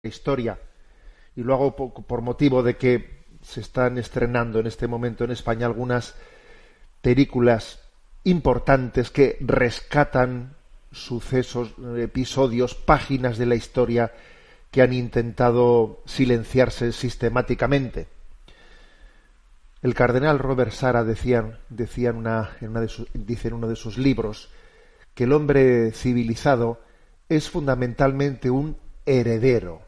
historia, y lo hago por motivo de que se están estrenando en este momento en España algunas películas importantes que rescatan sucesos, episodios, páginas de la historia que han intentado silenciarse sistemáticamente. El cardenal Robert Sara dice en uno de sus libros que el hombre civilizado es fundamentalmente un heredero,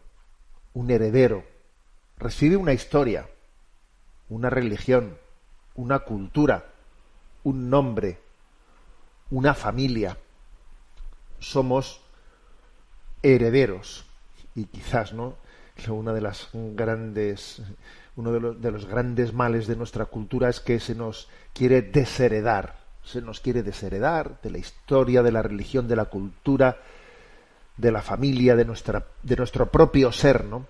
recibe una historia, una religión, una cultura, un nombre, una familia. Somos herederos. Y quizás, ¿no?, uno de los grandes males de nuestra cultura es que se nos quiere desheredar de la historia, de la religión, de la cultura, de la familia, de nuestro propio ser, ¿no?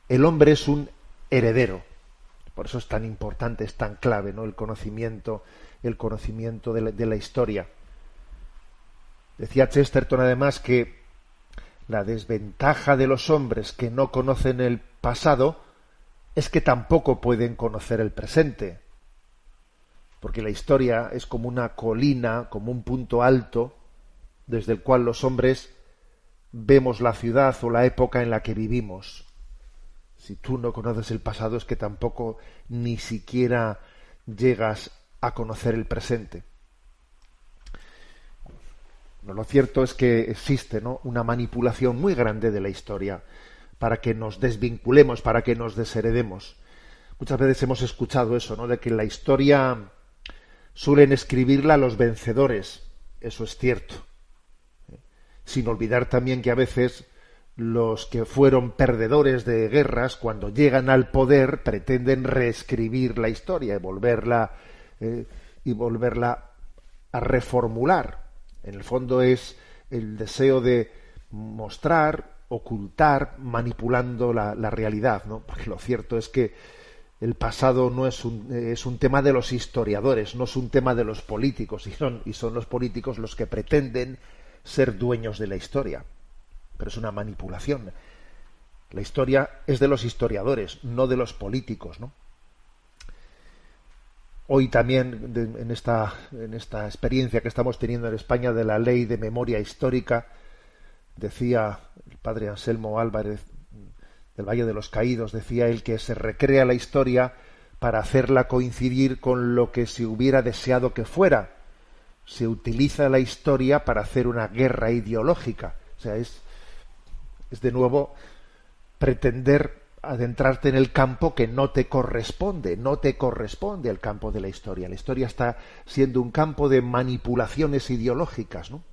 El hombre es un heredero. Por eso es tan importante, es tan clave, ¿no?, el conocimiento de la historia. Decía Chesterton además que la desventaja de los hombres que no conocen el pasado es que tampoco pueden conocer el presente. Porque la historia es como una colina, como un punto alto, desde el cual los hombres vemos la ciudad o la época en la que vivimos. Si tú no conoces el pasado es que tampoco ni siquiera llegas a conocer el presente. Lo cierto es que existe, ¿no?, una manipulación muy grande de la historia para que nos desvinculemos, para que nos desheredemos. Muchas veces hemos escuchado eso, ¿no?, de que la historia suelen escribirla los vencedores. Eso es cierto. Sin olvidar también que a veces los que fueron perdedores de guerras, cuando llegan al poder, pretenden reescribir la historia y volverla a reformular. En el fondo es el deseo de mostrar, ocultar, manipulando la realidad, ¿no? Porque lo cierto es que el pasado no es un tema de los historiadores, no es un tema de los políticos, y son los políticos los que pretenden ser dueños de la historia. Pero es una manipulación. La historia es de los historiadores, no de los políticos, ¿no? Hoy también, en esta experiencia que estamos teniendo en España de la ley de memoria histórica, decía el padre Anselmo Álvarez del Valle de los Caídos, decía él que se recrea la historia para hacerla coincidir con lo que se hubiera deseado que fuera. Se utiliza la historia para hacer una guerra ideológica. O sea, es de nuevo pretender adentrarte en el campo que no te corresponde el campo de la historia. La historia está siendo un campo de manipulaciones ideológicas, ¿no?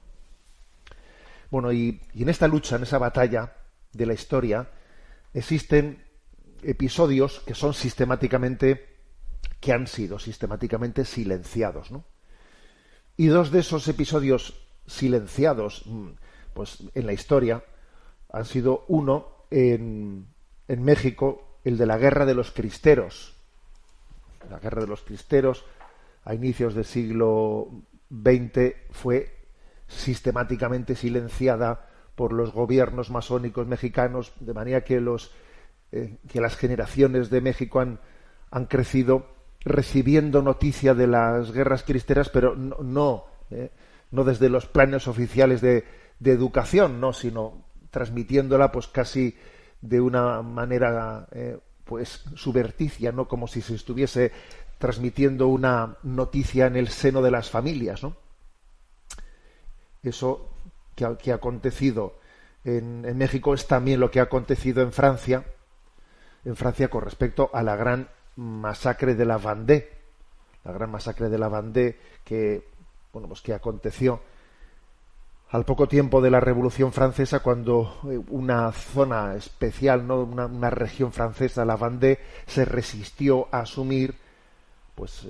Bueno, y en esta lucha, en esa batalla de la historia, existen episodios que han sido sistemáticamente silenciados, ¿no? Y dos de esos episodios silenciados, pues en la historia, han sido uno en México, el de la Guerra de los Cristeros. La Guerra de los Cristeros, a inicios del siglo XX, fue sistemáticamente silenciada por los gobiernos masónicos mexicanos, de manera que las generaciones de México han crecido recibiendo noticia de las guerras cristeras, pero no desde los planes oficiales de educación, no, sino transmitiéndola pues casi de una manera pues suberticia, no, como si se estuviese transmitiendo una noticia en el seno de las familias, ¿no? Eso que ha acontecido en México es también lo que ha acontecido en Francia con respecto a la gran masacre de la Vendée, que aconteció al poco tiempo de la Revolución Francesa, cuando una zona especial, ¿no?, una región francesa, la Vendée, se resistió a asumir pues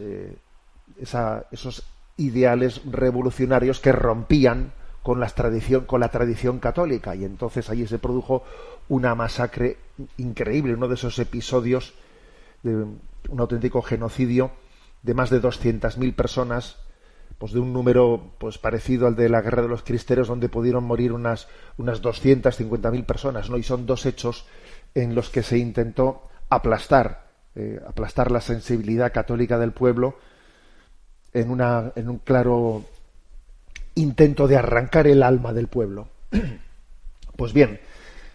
esos ideales revolucionarios que rompían con la tradición católica, y entonces allí se produjo una masacre increíble, uno de esos episodios de un auténtico genocidio de más de 200.000 personas pues de un número pues parecido al de la Guerra de los Cristeros, donde pudieron morir unas 250.000 personas, ¿no? Y son dos hechos en los que se intentó aplastar la sensibilidad católica del pueblo en un claro intento de arrancar el alma del pueblo. Pues bien,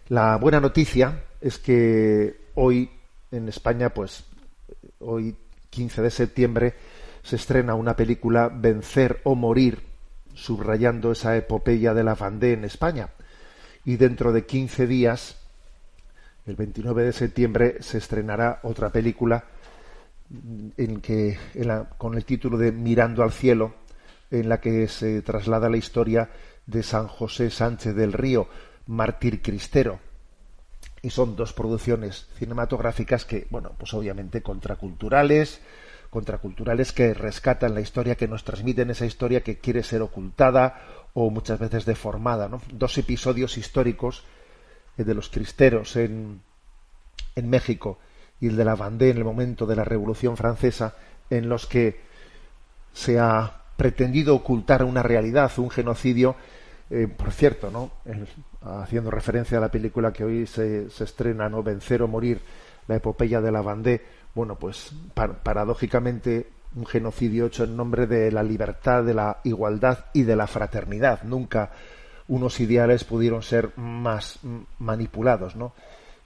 la buena noticia es que hoy en España, pues hoy 15 de septiembre, se estrena una película, Vencer o Morir, subrayando esa epopeya de la Vendée en España. Y dentro de 15 días, el 29 de septiembre, se estrenará otra película con el título de Mirando al cielo, en la que se traslada la historia de San José Sánchez del Río, mártir cristero. Y son dos producciones cinematográficas que, bueno, pues obviamente contraculturales que rescatan la historia, que nos transmiten esa historia que quiere ser ocultada o muchas veces deformada, ¿no? Dos episodios históricos, el de los cristeros en México y el de la Vendée en el momento de la Revolución Francesa, en los que se ha pretendido ocultar una realidad, un genocidio. Por cierto, ¿no? Haciendo referencia a la película que hoy se estrena, ¿no? Vencer o Morir, la epopeya de la Vendée, bueno, pues paradójicamente un genocidio hecho en nombre de la libertad, de la igualdad y de la fraternidad. Nunca unos ideales pudieron ser más manipulados, ¿no?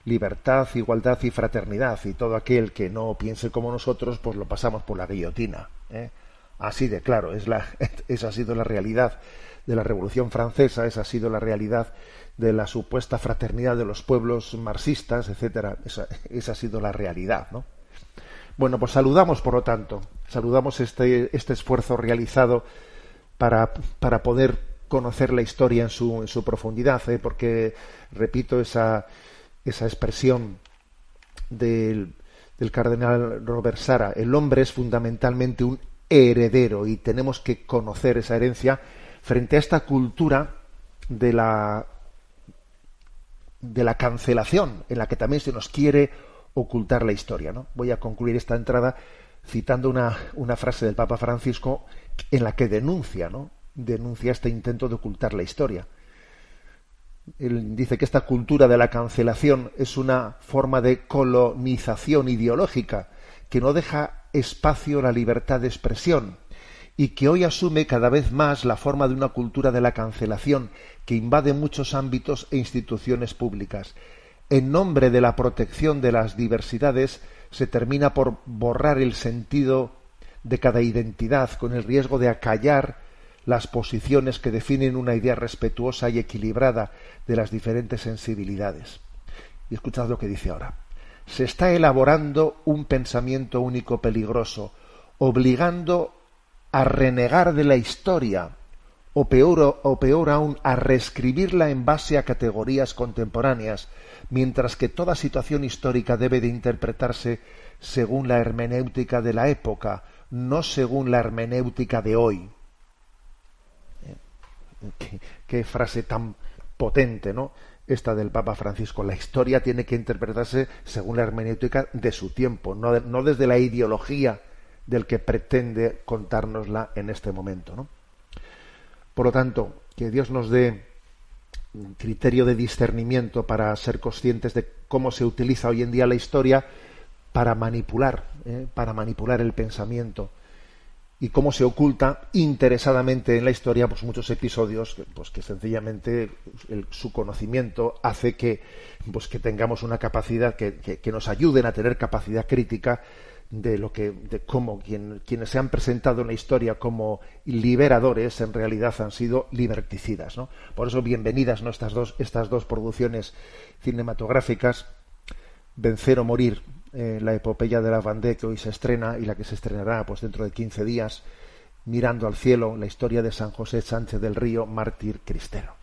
Libertad, igualdad y fraternidad, y todo aquel que no piense como nosotros, pues lo pasamos por la guillotina, ¿eh? Así de claro, esa ha sido la realidad de la Revolución Francesa, esa ha sido la realidad de la supuesta fraternidad de los pueblos marxistas, etcétera. Esa ha sido la realidad, ¿no? Bueno, pues saludamos, por lo tanto, este esfuerzo realizado para poder conocer la historia en su profundidad, porque, repito, esa expresión del cardenal Robert Sara: el hombre es fundamentalmente un heredero y tenemos que conocer esa herencia frente a esta cultura de la cancelación, en la que también se nos quiere ocultar la historia, ¿no? Voy a concluir esta entrada citando una frase del Papa Francisco en la que denuncia este intento de ocultar la historia. Él dice que esta cultura de la cancelación es una forma de colonización ideológica que no deja espacio a la libertad de expresión y que hoy asume cada vez más la forma de una cultura de la cancelación que invade muchos ámbitos e instituciones públicas. En nombre de la protección de las diversidades se termina por borrar el sentido de cada identidad, con el riesgo de acallar las posiciones que definen una idea respetuosa y equilibrada de las diferentes sensibilidades. Y escuchad lo que dice ahora. Se está elaborando un pensamiento único peligroso, obligando a renegar de la historia, o peor aún, a reescribirla en base a categorías contemporáneas, mientras que toda situación histórica debe de interpretarse según la hermenéutica de la época, no según la hermenéutica de hoy. Qué frase tan potente, ¿no? Esta del Papa Francisco. La historia tiene que interpretarse según la hermenéutica de su tiempo, no desde la ideología del que pretende contárnosla en este momento, ¿no? Por lo tanto, que Dios nos dé un criterio de discernimiento para ser conscientes de cómo se utiliza hoy en día la historia para manipular el pensamiento, y cómo se oculta interesadamente en la historia pues muchos episodios que sencillamente su conocimiento hace que tengamos una capacidad que nos ayuden a tener capacidad crítica de cómo quienes se han presentado en la historia como liberadores en realidad han sido liberticidas, ¿no? Por eso bienvenidas, ¿no?, estas dos producciones cinematográficas, Vencer o Morir, la epopeya de la Vendée, que hoy se estrena, y la que se estrenará pues dentro de 15 días, Mirando al cielo, la historia de San José Sánchez del Río, mártir cristero.